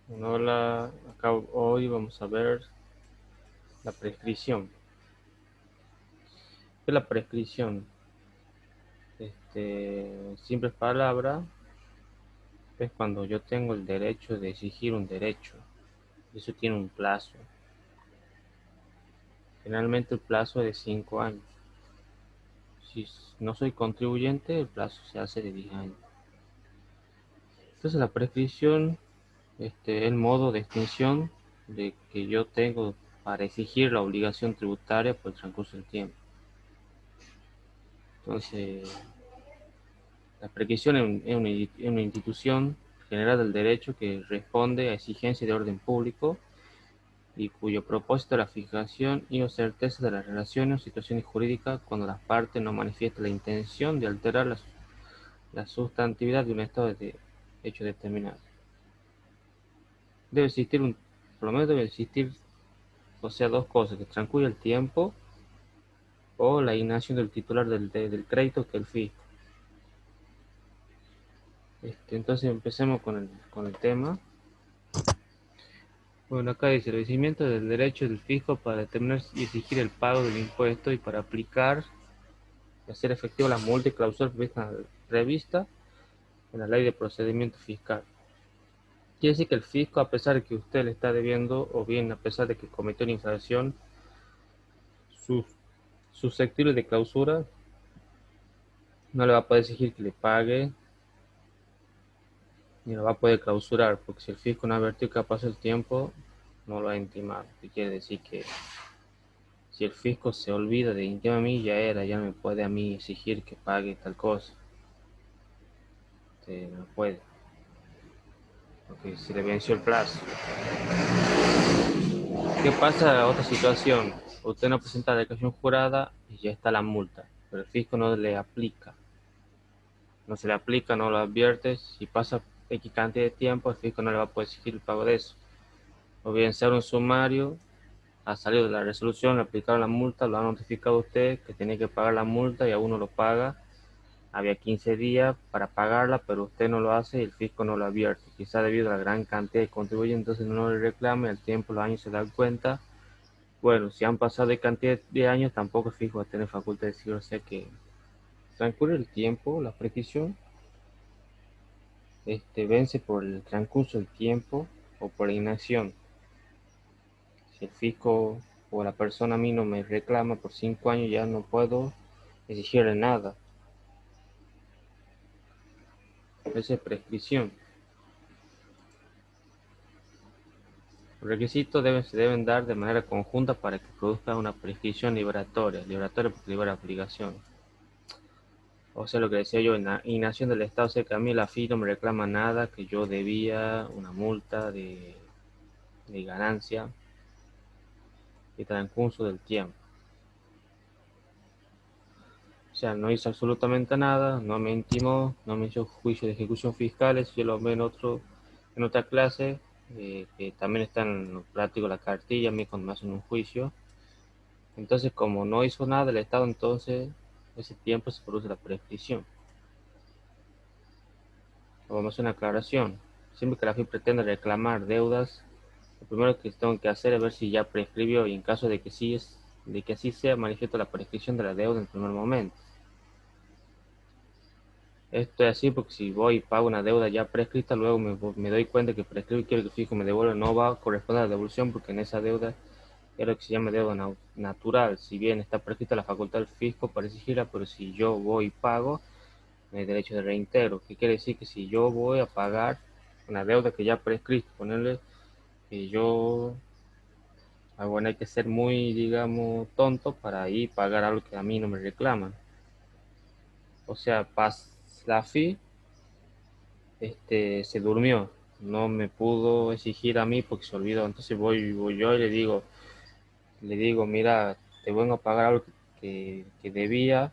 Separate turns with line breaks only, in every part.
Bueno, hola, acá hoy vamos a ver la prescripción. ¿Qué es la prescripción? Simple palabra, es cuando yo tengo el derecho de exigir un derecho. Eso tiene un plazo. Generalmente el plazo es de 5 años. Si no soy contribuyente, el plazo se hace de 10 años. Entonces la prescripción, es el modo de extinción de que yo tengo para exigir la obligación tributaria por el transcurso del tiempo. Entonces, la prescripción es una institución general del derecho que responde a exigencias de orden público y cuyo propósito es la fijación y o certeza de las relaciones o situaciones jurídicas cuando las partes no manifiestan la intención de alterar la sustantividad de un estado de hecho determinado. Debe existir por lo menos debe existir, o sea, dos cosas, que transcurra el tiempo o la inacción del titular del crédito, que es el fisco. Entonces empecemos con el tema. Bueno, acá dice el vencimiento del derecho del fisco para determinar y exigir el pago del impuesto y para aplicar y hacer efectiva la multa y clausura prevista en la ley de procedimiento fiscal. Quiere decir que el fisco, a pesar de que usted le está debiendo, o bien a pesar de que cometió una infracción sus- susceptible de clausura, no le va a poder exigir que le pague ni lo va a poder clausurar, porque si el fisco no ha advertido que ha pasado el tiempo, no lo ha intimado. ¿Qué quiere decir? Que si el fisco se olvida de intimar a mí, ya no me puede a mí exigir que pague tal cosa. No puede, porque se le venció el plazo. ¿Qué pasa en la otra situación? Usted no presenta la declaración jurada y ya está la multa, pero el fisco no le aplica. No se le aplica, no lo advierte. Si pasa X cantidad de tiempo, el fisco no le va a poder exigir el pago de eso. O bien ser un sumario, ha salido de la resolución, le aplicaron la multa, lo ha notificado a usted que tiene que pagar la multa y a uno lo paga. Había 15 días para pagarla, pero usted no lo hace y el fisco no lo advierte. Quizá debido a la gran cantidad de contribuyentes, entonces no le reclama y al tiempo, los años se dan cuenta. Bueno, si han pasado de cantidad de años, tampoco el fisco va a tener facultad de decir, o sea que transcurre el tiempo, la prescripción, vence por el transcurso del tiempo o por inacción. Si el fisco o la persona a mí no me reclama por 5 años, ya no puedo exigirle nada. Esa es prescripción. Los requisitos se deben dar de manera conjunta para que produzca una prescripción liberatoria. Liberatoria porque libera obligación. O sea, lo que decía yo, en la inacción del Estado, o sea que a mí la FI no me reclama nada, que yo debía una multa de ganancia y transcurso del tiempo. O sea, no hizo absolutamente nada, no me intimó, no me hizo juicio de ejecución fiscales. Yo lo veo en otra clase, que también está en los prácticos la cartilla, a mí cuando me hacen un juicio. Entonces, como no hizo nada el Estado, entonces ese tiempo se produce la prescripción. Vamos a hacer una aclaración. Siempre que la FI pretende reclamar deudas, lo primero que tengo que hacer es ver si ya prescribió y en caso de que así sea, manifiesto la prescripción de la deuda en el primer momento. Esto es así porque si voy y pago una deuda ya prescrita, luego me doy cuenta que prescribo y quiero que el fisco me devuelva, no va a corresponder a la devolución porque en esa deuda es lo que se llama deuda natural. Si bien está prescrita la facultad del fisco para exigirla, pero si yo voy y pago, no hay derecho de reintegro. ¿Qué quiere decir? Que si yo voy a pagar una deuda que ya prescrito, ponerle que yo, bueno, hay que ser muy, digamos, tonto para ir a pagar algo que a mí no me reclaman. O sea, la FI se durmió, no me pudo exigir a mí porque se olvidó. Entonces voy yo y le digo, mira, te vengo a pagar algo que debía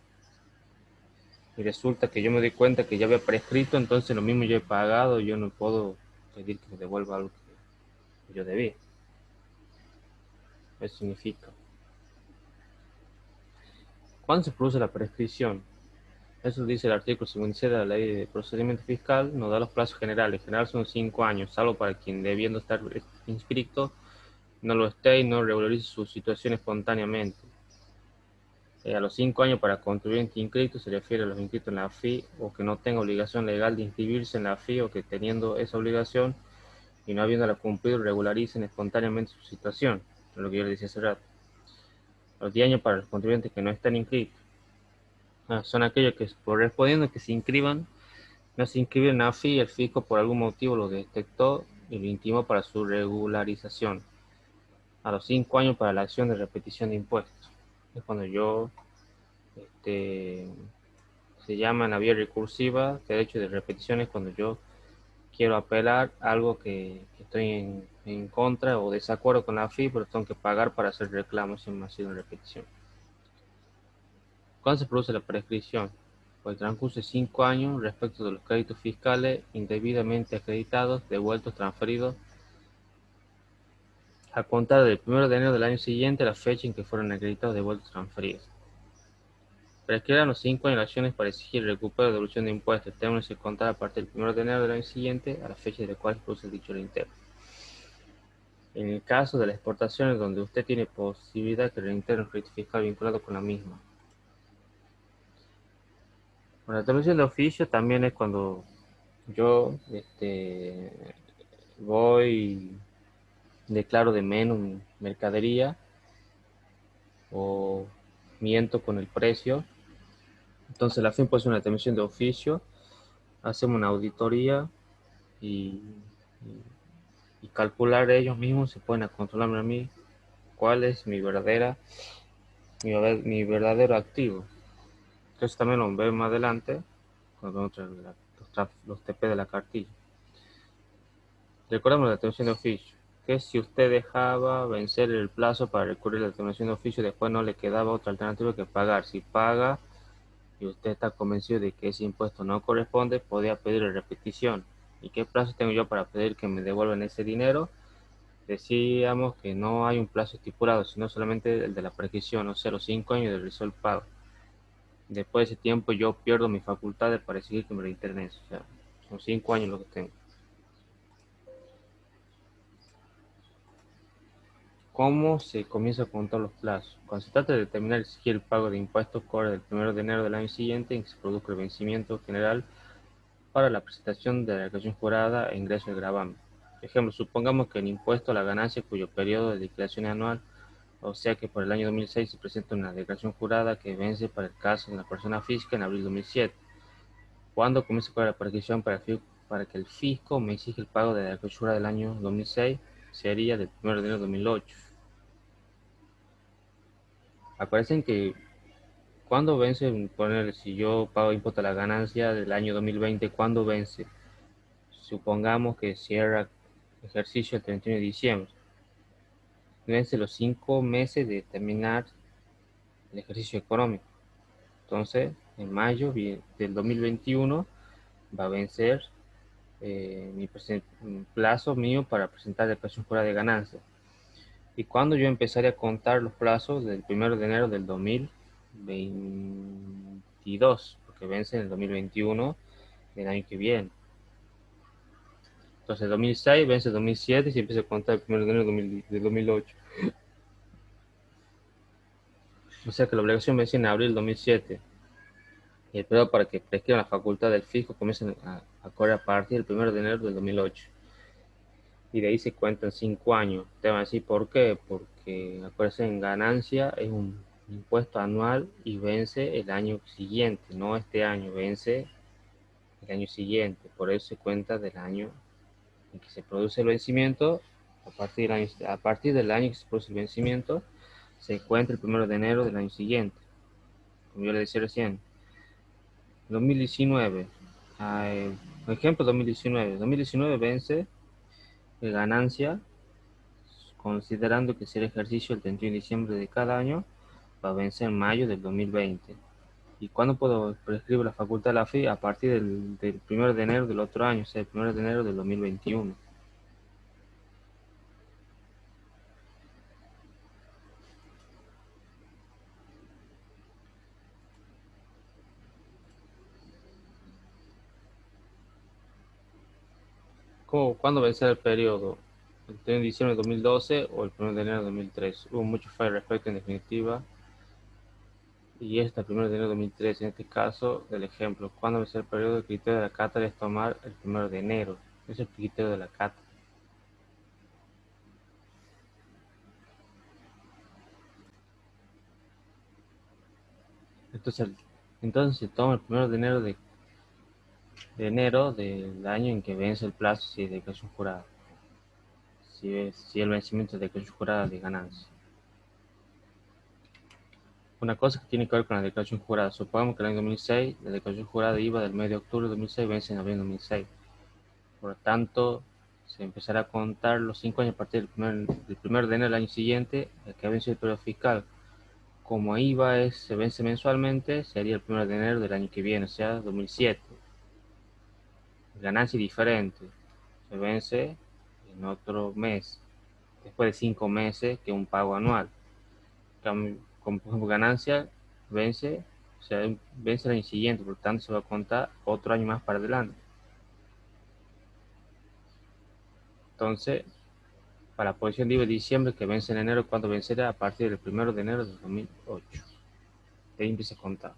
y resulta que yo me doy cuenta que ya había prescrito, entonces lo mismo yo he pagado, yo no puedo pedir que me devuelva algo que yo debía. Eso significa. ¿Cuándo se produce la prescripción? Eso dice el artículo 56 de la Ley de Procedimiento Fiscal, nos da los plazos generales. En general son 5 años, salvo para quien debiendo estar inscrito no lo esté y no regularice su situación espontáneamente. A los 5 años para contribuyente inscrito se refiere a los inscritos en la FI o que no tenga obligación legal de inscribirse en la FI o que teniendo esa obligación y no habiéndola cumplido regularicen espontáneamente su situación, lo que yo les decía hace rato. A los 10 años para los contribuyentes que no están inscritos. Son aquellos que correspondiendo que se inscriban, no se inscriben en la FI y el fisco por algún motivo lo detectó y lo intimó para su regularización. A los 5 años para la acción de repetición de impuestos. Es cuando yo se llama en la vía recursiva derecho de repetición, es cuando yo quiero apelar algo que estoy en contra o desacuerdo con la FI, pero tengo que pagar para hacer reclamos si me ha sido en repetición. ¿Cuándo se produce la prescripción? Por el transcurso de 5 años respecto de los créditos fiscales indebidamente acreditados, devueltos, transferidos, a contar del 1 de enero del año siguiente a la fecha en que fueron acreditados, devueltos, transferidos. Prescribirán los 5 años de acciones para exigir el recupero de devolución de impuestos, términos que contar a partir del 1 de enero del año siguiente a la fecha de la cual se produce el dicho reintegro. En el caso de las exportaciones donde usted tiene posibilidad que reintegre un crédito fiscal vinculado con la misma. Bueno, la devolución de oficio también es cuando yo voy, declaro de menos mercadería o miento con el precio. Entonces la FIN puede hacer una determinación de oficio, hacemos una auditoría y, y calcular ellos mismos, se pueden controlarme a mí cuál es mi verdadero activo. Entonces también lo veo más adelante cuando vemos los TP de la cartilla. Recordamos la determinación de oficio, que si usted dejaba vencer el plazo para recurrir a la determinación de oficio, después no le quedaba otra alternativa que pagar. Si paga y usted está convencido de que ese impuesto no corresponde, podía pedir repetición. ¿Y qué plazo tengo yo para pedir que me devuelvan ese dinero? Decíamos que no hay un plazo estipulado, sino solamente el de la prescripción, o sea, los 5 años de realizar el pago. Después de ese tiempo yo pierdo mis facultades para exigir que me reintegren eso. O sea, son 5 años lo que tengo. ¿Cómo se comienza a contar los plazos? Cuando se trata de determinar y exigir el pago de impuestos, corre del 1 de enero del año siguiente en que se produzca el vencimiento general para la presentación de la declaración jurada e ingreso de gravamen. Por ejemplo, supongamos que el impuesto a la ganancia cuyo periodo de declaración es anual, o sea que por el año 2006 se presenta una declaración jurada que vence para el caso de una persona física en abril de 2007. ¿Cuándo comienza con la prescripción para que el fisco me exija el pago de la declaración jurada del año 2006? Sería del 1 de enero de 2008. Aparecen que cuando vence, poner si yo pago impuesto a la ganancia del año 2020, ¿cuándo vence? Supongamos que cierra ejercicio el 31 de diciembre. Vence los 5 meses de terminar el ejercicio económico. Entonces, en mayo del 2021 va a vencer mi plazo mío para presentar declaración jurada de ganancia. ¿Y cuando yo empezaré a contar los plazos? Del 1 de enero del 2022, porque vence en el 2021 del año que viene. Entonces, 2006 vence 2007 y se empieza a contar el 1 de enero de 2008. O sea que la obligación vence en abril del 2007. Y el periodo para que prescriban la facultad del fisco comienza a correr a partir del 1 de enero del 2008. Y de ahí se cuentan 5 años. Te van a decir por qué. Porque acuérdense, en ganancia es un impuesto anual y vence el año siguiente, no este año, vence el año siguiente. Por eso se cuenta del año en que se produce el vencimiento. A partir del año que se produce el vencimiento, se cuenta el 1 de enero del año siguiente. Como yo le decía recién, 2019. Por ejemplo, 2019 vence de ganancia, considerando que será ejercicio el 31 de diciembre de cada año, va a vencer en mayo del 2020. ¿Y cuándo puedo prescribir la facultad de la FI? A partir del 1 de enero del otro año, o sea, el 1 de enero del 2021. ¿Cuándo vencerá el periodo? ¿El 31 de diciembre de 2012 o el 1 de enero de 2003? Hubo muchos fallos al respecto en definitiva. Y esta 1 de enero de 2003, en este caso, del ejemplo. ¿Cuándo vencerá el periodo? El criterio de la cátedra es tomar el 1 de enero. Ese es el criterio de la cátedra. Entonces se toma el 1 de enero de enero del año en que vence el plazo si es declaración jurada. Si el vencimiento es declaración jurada de ganancia. Una cosa que tiene que ver con la declaración jurada. Supongamos que en el año 2006 la declaración jurada de IVA del mes de octubre de 2006 vence en abril de 2006. Por lo tanto, se empezará a contar los 5 años a partir del primer de enero del año siguiente, el que vence el periodo fiscal. Como IVA se vence mensualmente, sería el 1 de enero del año que viene, o sea, 2007. Ganancia diferente, se vence en otro mes, después de 5 meses que un pago anual. Como por ejemplo ganancia, vence, o sea, vence el año siguiente, por lo tanto se va a contar otro año más para adelante. Entonces, para la posición de IVA de diciembre que vence en enero, ¿cuándo vencerá? A partir del 1 de enero de 2008. De ahí empieza a contar.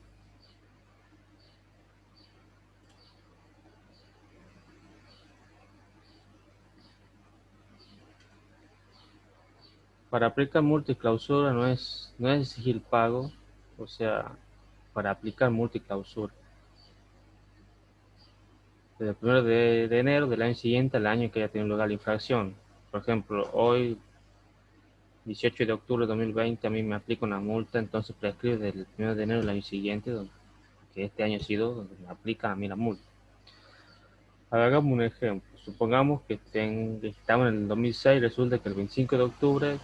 Para aplicar multiclausura no es exigir pago, o sea, para aplicar multiclausura. Desde el 1 de enero del año siguiente al año que haya tenido lugar la infracción. Por ejemplo, hoy, 18 de octubre de 2020, a mí me aplica una multa, entonces prescribe desde el 1 de enero del año siguiente, que este año ha sido donde me aplica a mí la multa. Hagamos un ejemplo. Supongamos que estamos en el 2006, resulta que el 25 de octubre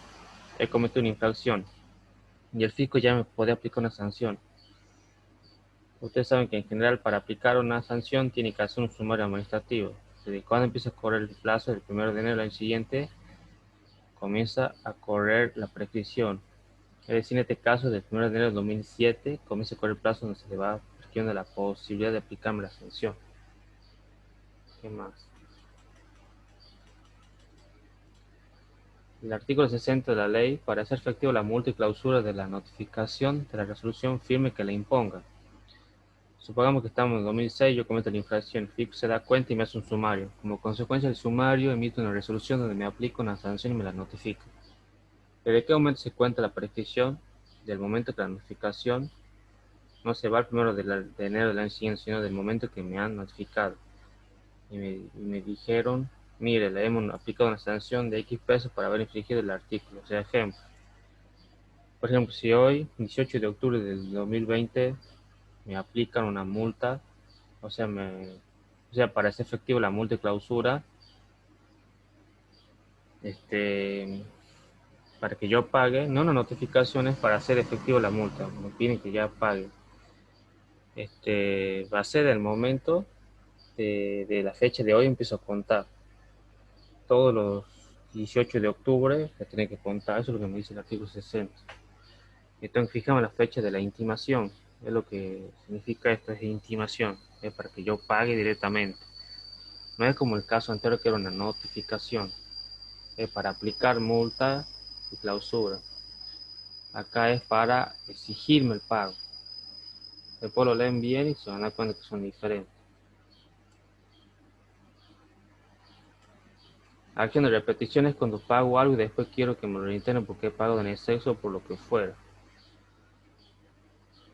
he cometido una infracción y el fisco ya me puede aplicar una sanción. Ustedes saben que en general para aplicar una sanción tiene que hacer un sumario administrativo. Desde cuando empieza a correr el plazo, del 1 de enero del año siguiente, comienza a correr la prescripción. Es decir, en este caso, del 1 de enero del 2007, comienza a correr el plazo donde se le va prescribiendo la posibilidad de aplicarme la sanción. ¿Qué más? El artículo 60 de la ley, para hacer efectiva la multa y clausura de la notificación de la resolución firme que le imponga. Supongamos que estamos en 2006, yo cometo la infracción, el FIP se da cuenta y me hace un sumario. Como consecuencia del sumario, emite una resolución donde me aplica una sanción y me la notifica. ¿Desde qué momento se cuenta la prescripción? Del momento que la notificación no se va al 1 de enero del año siguiente, sino del momento que me han notificado. Y me dijeron, mire, le hemos aplicado una sanción de X pesos por haber infringido el artículo. O sea, por ejemplo, si hoy, 18 de octubre del 2020, me aplican una multa, o sea, para hacer efectivo la multa de clausura, para que yo pague, no una notificación, es para hacer efectivo la multa, me piden que ya pague. Va a ser el momento de la fecha de hoy, empiezo a contar. Todos los 18 de octubre se tiene que contar, eso es lo que me dice el artículo 60. Entonces, fijamos la fecha de la intimación, es lo que significa esto, es intimación, es para que yo pague directamente. No es como el caso anterior que era una notificación, es para aplicar multa y clausura. Acá es para exigirme el pago. Después lo leen bien y se van a dar cuenta que son diferentes. Acción de repetición es cuando pago algo y después quiero que me lo reiteren porque he pagado en exceso o por lo que fuera.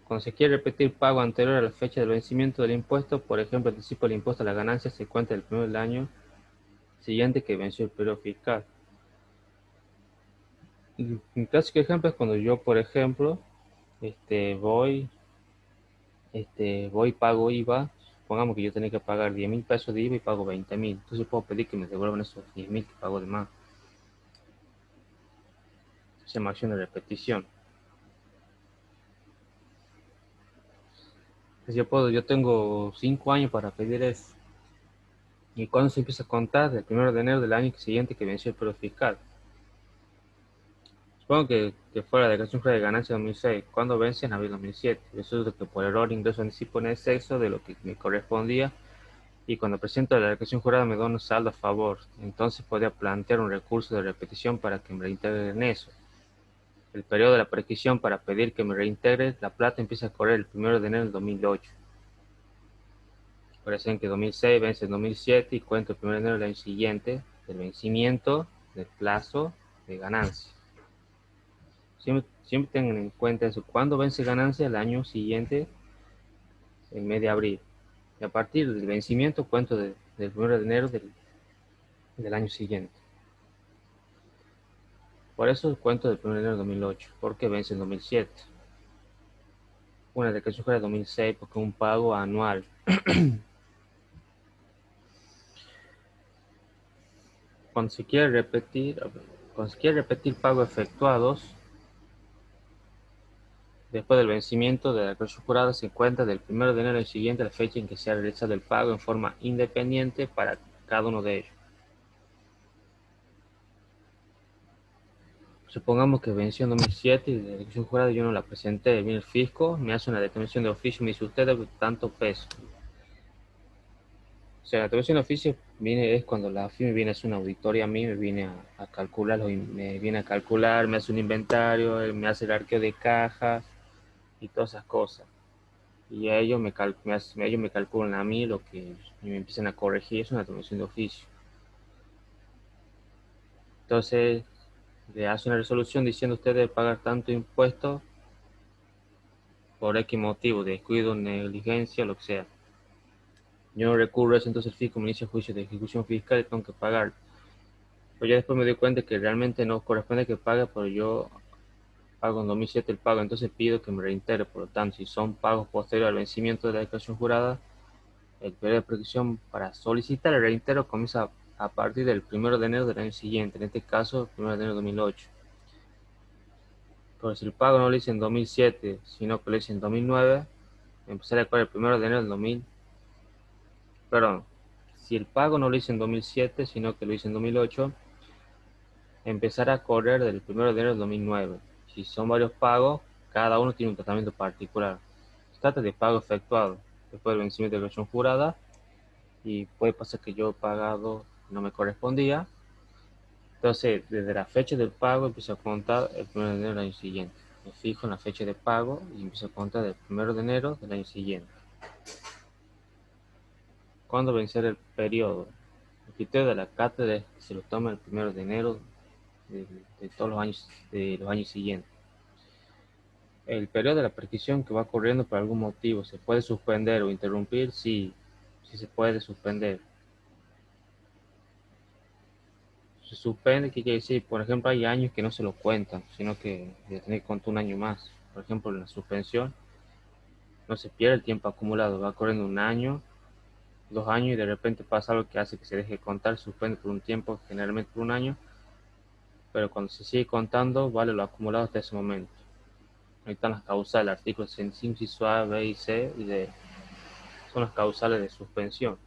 Cuando se quiere repetir pago anterior a la fecha del vencimiento del impuesto, por ejemplo, el anticipo del impuesto a la ganancia se cuenta el primero del año siguiente que venció el periodo fiscal. Un clásico ejemplo es cuando yo, por ejemplo, voy y pago IVA. Pongamos que yo tenía que pagar 10.000 pesos de IVA y pago 20.000. Entonces puedo pedir que me devuelvan esos 10.000 que pago de más. Se llama acción de repetición. Entonces yo tengo 5 años para pedir eso. ¿Y cuándo se empieza a contar? Del 1 de enero del año siguiente que venció el periodo fiscal. Supongo que fuera la declaración de ganancia de 2006. ¿Cuándo vence? En abril de 2007. Eso es lo que por error ingreso anticipo en exceso de lo que me correspondía y cuando presento la declaración jurada me da un saldo a favor, entonces podría plantear un recurso de repetición para que me reintegren eso. El periodo de la prescripción para pedir que me reintegre la plata empieza a correr el 1 de enero del 2008. Parecen que 2006 vence en 2007 y cuento el 1 de enero del año siguiente del vencimiento del plazo de ganancia. Siempre tengan en cuenta eso. ¿Cuándo vence ganancia? El año siguiente, en mes de abril. Y a partir del vencimiento cuento del 1 de enero del año siguiente. Por eso cuento del 1 de enero de 2008, porque vence en 2007. Una declaración jurada de 2006 porque es un pago anual. Cuando se quiere repetir pagos efectuados después del vencimiento de la declaración jurada, se cuenta del 1 de enero siguiente a la fecha en que se ha realizado el pago en forma independiente para cada uno de ellos. Supongamos que venció en 2007 y la declaración jurada yo no la presenté. Viene el fisco, me hace una determinación de oficio, me dice usted debe tanto peso. O sea, la determinación de oficio es cuando la FIME viene a hacer una auditoría a mí, me viene a calcular, me hace un inventario, me hace el arqueo de cajas y todas esas cosas. Y a ellos ellos me calculan a mí lo que y me empiezan a corregir, es una determinación de oficio. Entonces, le hace una resolución diciendo usted debe pagar tanto impuesto por X motivo, descuido, negligencia, lo que sea. Yo no recurro a eso, entonces el fisco me inicia juicio de ejecución fiscal y tengo que pagar. Pero ya después me doy cuenta que realmente no corresponde que pague, pero yo pago en 2007 el pago, entonces pido que me reintegre. Por lo tanto, si son pagos posteriores al vencimiento de la declaración jurada, el periodo de prescripción para solicitar el reintegro comienza a partir del 1 de enero del año siguiente, en este caso, el 1 de enero de 2008. Pero si el pago no lo hice en 2007, sino que lo hice en 2009, empezaré a cobrar el 1 de enero del 2000. Perdón, si el pago no lo hice en 2007, sino que lo hice en 2008, empezará a correr del 1 de enero del 2009. Si son varios pagos, cada uno tiene un tratamiento particular. Se trata de pago efectuado después del vencimiento de la declaración jurada y puede pasar que yo he pagado no me correspondía. Entonces, desde la fecha del pago empiezo a contar el 1 de enero del año siguiente. Me fijo en la fecha de pago y empiezo a contar del 1 de enero del año siguiente. ¿Cuándo vencer el periodo? El criterio de la cátedra se lo toma el 1 de enero de todos los años siguientes. El periodo de la prescripción que va corriendo por algún motivo, ¿se puede suspender o interrumpir? Sí, sí se puede suspender. Se suspende, ¿qué quiere decir? Por ejemplo, hay años que no se lo cuentan, sino que se tiene que contar un año más. Por ejemplo, en la suspensión no se pierde el tiempo acumulado, va corriendo un año, 2 años y de repente pasa algo que hace que se deje de contar, suspende por un tiempo, generalmente por un año, pero cuando se sigue contando, vale lo acumulado hasta ese momento. Ahí están las causales, artículos 65, inciso A, B y C, y D. Son las causales de suspensión.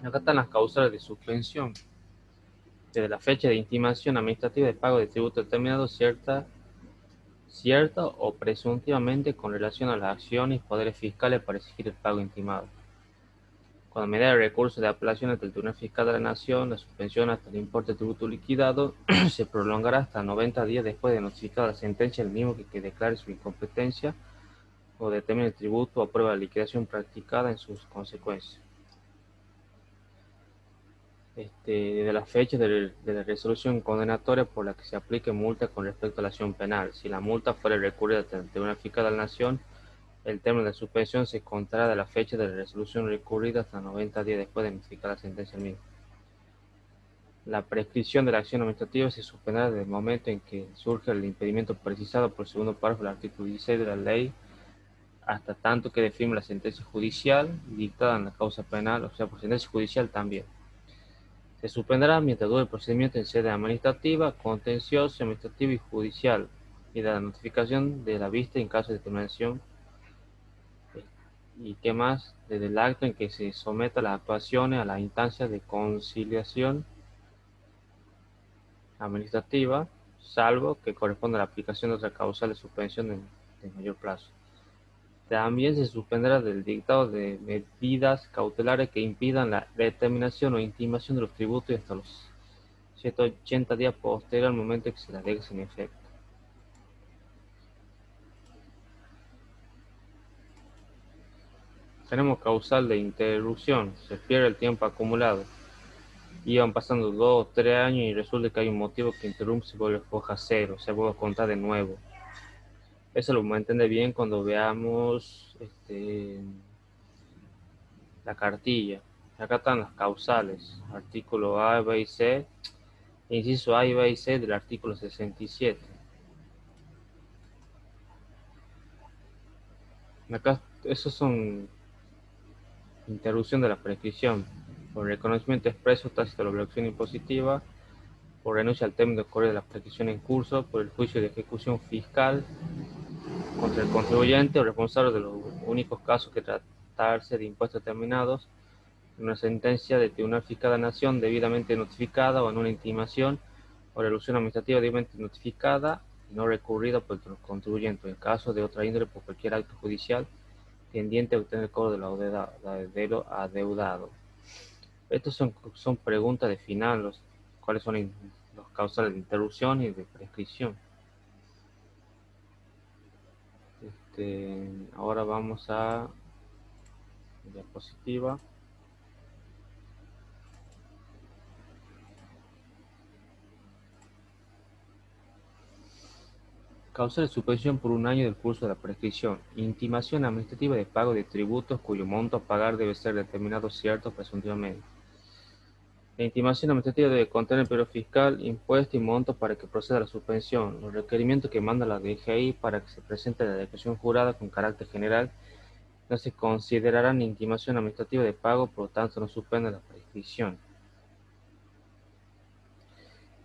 Acá están las causales de suspensión. Desde la fecha de intimación administrativa de pago de tributo determinado, cierta o presuntivamente con relación a las acciones y poderes fiscales para exigir el pago intimado. Cuando medida de recurso de apelación ante el Tribunal Fiscal de la Nación, la suspensión hasta el importe de tributo liquidado se prolongará hasta 90 días después de notificada la sentencia del mismo que declare su incompetencia o determine el tributo o aprueba la liquidación practicada en sus consecuencias. Desde la fecha de la resolución condenatoria por la que se aplique multa con respecto a la acción penal. Si la multa fuera recurrida ante el Tribunal Fiscal de la Nación, el término de suspensión se contará de la fecha de la resolución recurrida hasta 90 días después de notificar la sentencia misma. La prescripción de la acción administrativa se suspenderá desde el momento en que surge el impedimento precisado por el segundo párrafo del artículo 16 de la ley hasta tanto que firme la sentencia judicial dictada en la causa penal, o sea, por sentencia judicial también. Se suspenderá mientras dure el procedimiento en sede administrativa, contencioso, administrativa y judicial, y de la notificación de la vista en caso de determinación. ¿Y qué más? Desde el acto en que se someta las actuaciones a las instancias de conciliación administrativa, salvo que corresponda a la aplicación de otra causal de suspensión de mayor plazo. También se suspenderá del dictado de medidas cautelares que impidan la determinación o intimación de los tributos hasta los 180 días posterior al momento en que se las deje sin efecto. Tenemos causal de interrupción, se pierde el tiempo acumulado. Iban pasando 2 o 3 años y resulta que hay un motivo que interrumpe, se vuelve hoja cero, se vuelve a contar de nuevo. Eso lo vamos a entender bien cuando veamos la cartilla. Acá están las causales, artículo A, B y C, inciso A y B y C del artículo 67. Acá, esos son interrupción de la prescripción, por reconocimiento expreso tácito de la obligación impositiva, por renuncia al término de correo de la prescripción en curso, por el juicio de ejecución fiscal contra el contribuyente o responsable de los únicos casos que tratarse de impuestos determinados, en una sentencia de tribunal fiscal de la nación debidamente notificada o en una intimación o resolución administrativa debidamente notificada y no recurrida por el contribuyente, en caso de otra índole por cualquier acto judicial tendiente a obtener el cobro de lo adeudado. Estos son preguntas de final, cuáles son los causales de interrupción y de prescripción. Ahora vamos a diapositiva. Causa de suspensión por un año del curso de la prescripción. Intimación administrativa de pago de tributos cuyo monto a pagar debe ser determinado cierto presuntivamente. La intimación administrativa debe contener el periodo fiscal, impuesto y monto para que proceda la suspensión. Los requerimientos que manda la DGI para que se presente la declaración jurada con carácter general no se considerarán intimación administrativa de pago, por lo tanto no suspende la prescripción.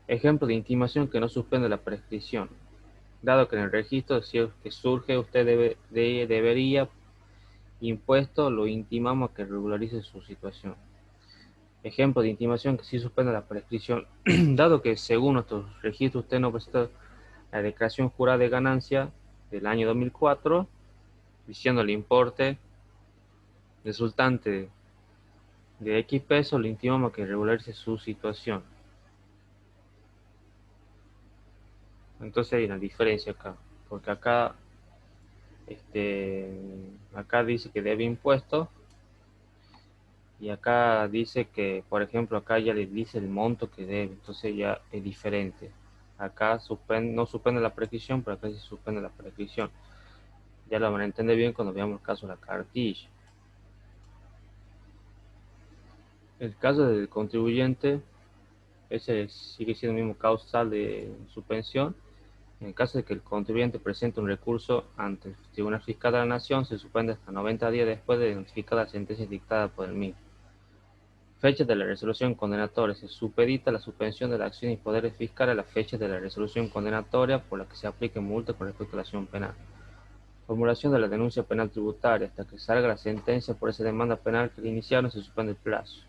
Ejemplo de intimación que no suspende la prescripción. Dado que en el registro que surge usted debería impuesto, lo intimamos a que regularice su situación. Ejemplo de intimación que sí suspende la prescripción. Dado que según nuestros registros usted no presentó la declaración jurada de ganancia del año 2004, diciendo el importe resultante de X pesos, le intimamos a que regularice su situación. Entonces hay una diferencia acá, porque acá dice que debe impuestos y acá dice que, por ejemplo, acá ya le dice el monto que debe, entonces ya es diferente. Acá no suspende la prescripción, pero acá sí suspende la prescripción. Ya lo van a entender bien cuando veamos el caso de la cartilla. El caso del contribuyente, ese sigue siendo el mismo causal de suspensión. En el caso de que el contribuyente presente un recurso ante el Tribunal Fiscal de la Nación, se suspende hasta 90 días después de notificar la sentencia dictada por el mismo. Fecha de la resolución condenatoria. Se supedita la suspensión de la acción y poderes fiscales a la fecha de la resolución condenatoria por la que se aplique multa con respecto a la acción penal. Formulación de la denuncia penal tributaria. Hasta que salga la sentencia por esa demanda penal que le iniciaron, se suspende el plazo.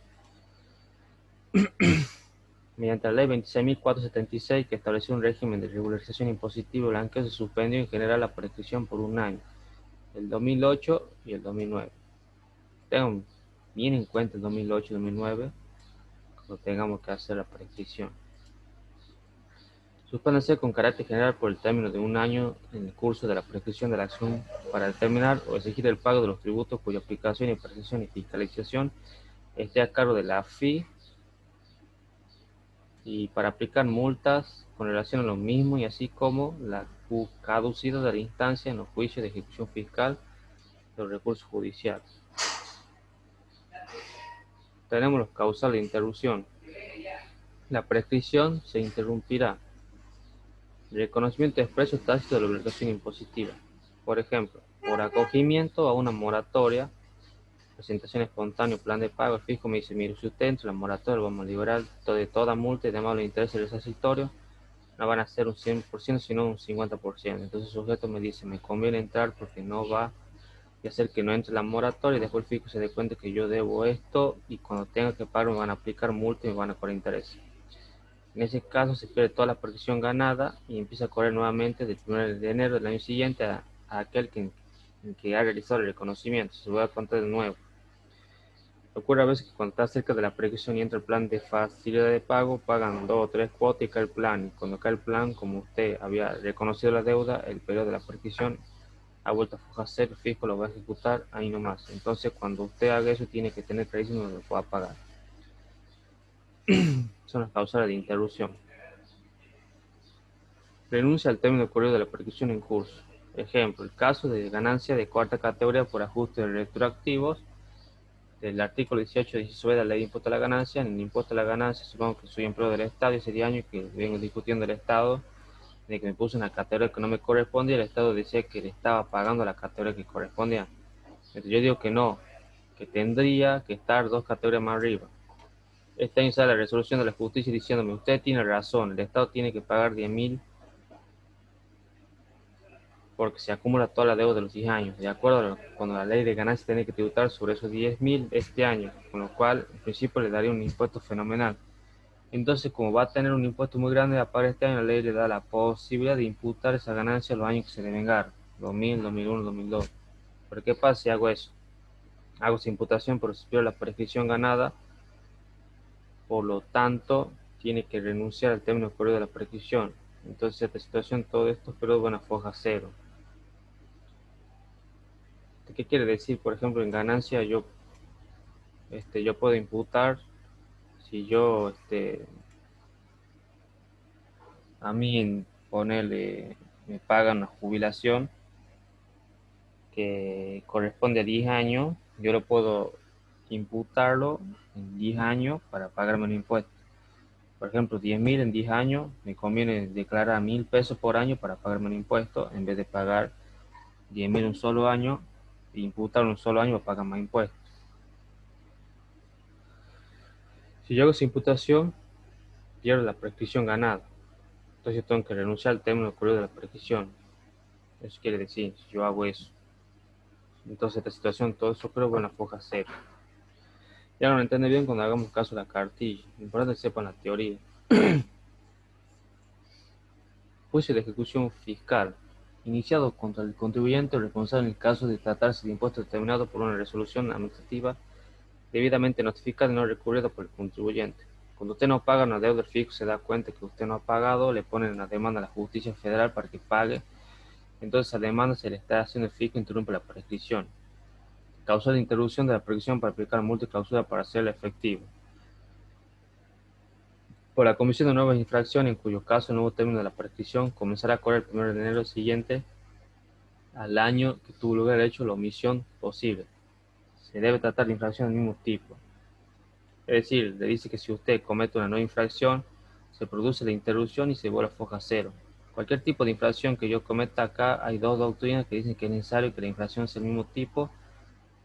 Mediante la ley 26.476, que estableció un régimen de regularización impositiva y blanqueo, se suspendió en general la prescripción por un año, el 2008 y el 2009. Tengan bien en cuenta el 2008 y 2009 cuando tengamos que hacer la prescripción. Suspéndase con carácter general por el término de un año en el curso de la prescripción de la acción para determinar o exigir el pago de los tributos cuya aplicación y percepción y fiscalización esté a cargo de la AFI, y para aplicar multas con relación a lo mismo, y así como la caducidad de la instancia en los juicios de ejecución fiscal de los recursos judiciales. Tenemos los causales de interrupción. La prescripción se interrumpirá. El reconocimiento expreso tácito de la obligación impositiva. Por ejemplo, por acogimiento a una moratoria, presentación espontánea, plan de pago, el fisco me dice, mire, si usted entre la moratoria lo vamos a liberar de toda multa y demás los intereses resarcitorios, no van a ser un 100%, sino un 50%. Entonces el sujeto me dice, me conviene entrar porque no va a hacer que no entre la moratoria y después el fisco se dé cuenta que yo debo esto y cuando tenga que pagar me van a aplicar multa y me van a cobrar intereses. En ese caso se pierde toda la prescripción ganada y empieza a correr nuevamente del 1 de enero del año siguiente a aquel que ha realizado el reconocimiento. Se vuelve a contar de nuevo. Ocurre a veces que cuando está cerca de la prescripción y entra el plan de facilidad de pago, pagan 2 o 3 cuotas y cae el plan. Y cuando cae el plan, como usted había reconocido la deuda, el periodo de la prescripción ha vuelto a foja cero, el fisco lo va a ejecutar ahí nomás. Entonces, cuando usted haga eso, tiene que tener clarísimo donde lo pueda pagar. Son las causales de interrupción. Renuncia al término ocurrido de la prescripción en curso. Ejemplo, el caso de ganancia de cuarta categoría por ajustes retroactivos del artículo 18 de de la ley de impuesto a la ganancia. En el impuesto a la ganancia, supongo que soy empleado del Estado y hace 10 años que vengo discutiendo el Estado, de que me puse una categoría que no me corresponde y el Estado decía que le estaba pagando la categoría que correspondía. Entonces yo digo que no, que tendría que estar 2 categorías más arriba. Este año sale la resolución de la justicia diciéndome, usted tiene razón, el Estado tiene que pagar 10.000 porque se acumula toda la deuda de los 10 años, de acuerdo cuando la ley de ganancia tiene que tributar sobre esos 10.000 este año, con lo cual en principio le daría un impuesto fenomenal. Entonces, como va a tener un impuesto muy grande a pagar este año, la ley le da la posibilidad de imputar esa ganancia a los años que se le vengaron, 2000, 2001, 2002. ¿Pero qué pasa si hago eso? Hago esa imputación, pero si pierdo la prescripción ganada, por lo tanto, tiene que renunciar al término ocurrido de la prescripción. Entonces, en esta situación, todos estos periodos van a foja cero. ¿Qué quiere decir? Por ejemplo, en ganancia yo puedo imputar si a mí en ponerle, me pagan una jubilación que corresponde a 10 años, yo lo puedo imputarlo en 10 años para pagarme un impuesto. Por ejemplo, 10.000 en 10 años, me conviene declarar 1.000 pesos por año para pagarme un impuesto, en vez de pagar 10.000 un solo año, e imputar un solo año para pagar más impuestos. Si yo hago esa imputación, pierdo la prescripción ganada. Entonces yo tengo que renunciar al término ocurrido de la prescripción. Eso quiere decir, si yo hago eso. Entonces esta situación, todo eso creo bueno, foja cero. Ya no lo entiende bien cuando hagamos caso de la cartilla. Lo importante es que sepan la teoría. Juicio de ejecución fiscal. Iniciado contra el contribuyente o responsable en el caso de tratarse de impuestos determinados por una resolución administrativa debidamente notificada y no recurrida por el contribuyente. Cuando usted no paga una deuda, el fisco se da cuenta que usted no ha pagado, le ponen una demanda a la justicia federal para que pague. Entonces, a la demanda se le está haciendo el fisco interrumpe la prescripción. Causal de interrupción de la prescripción para aplicar multa y clausura para hacerla efectiva. Por la comisión de nuevas infracciones, en cuyo caso el nuevo término de la prescripción comenzará a correr el 1 de enero siguiente al año que tuvo lugar el hecho de la omisión posible. Se debe tratar de infracción del mismo tipo. Es decir, le dice que si usted comete una nueva infracción, se produce la interrupción y se vuelve a foja cero. Cualquier tipo de infracción que yo cometa acá, hay dos doctrinas que dicen que es necesario que la infracción sea el mismo tipo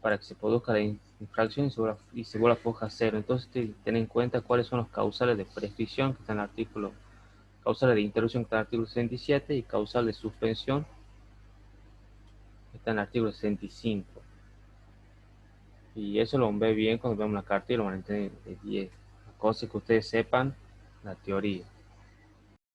para que se produzca la infracción y se vuelva a foja cero. Entonces, ten en cuenta cuáles son los causales de prescripción que está en el artículo, causales de interrupción que está en el artículo 67 y causal de suspensión que está en el artículo 65. Y eso lo ve bien cuando vemos la carta y lo van a entender de 10. Cosas que ustedes sepan la teoría.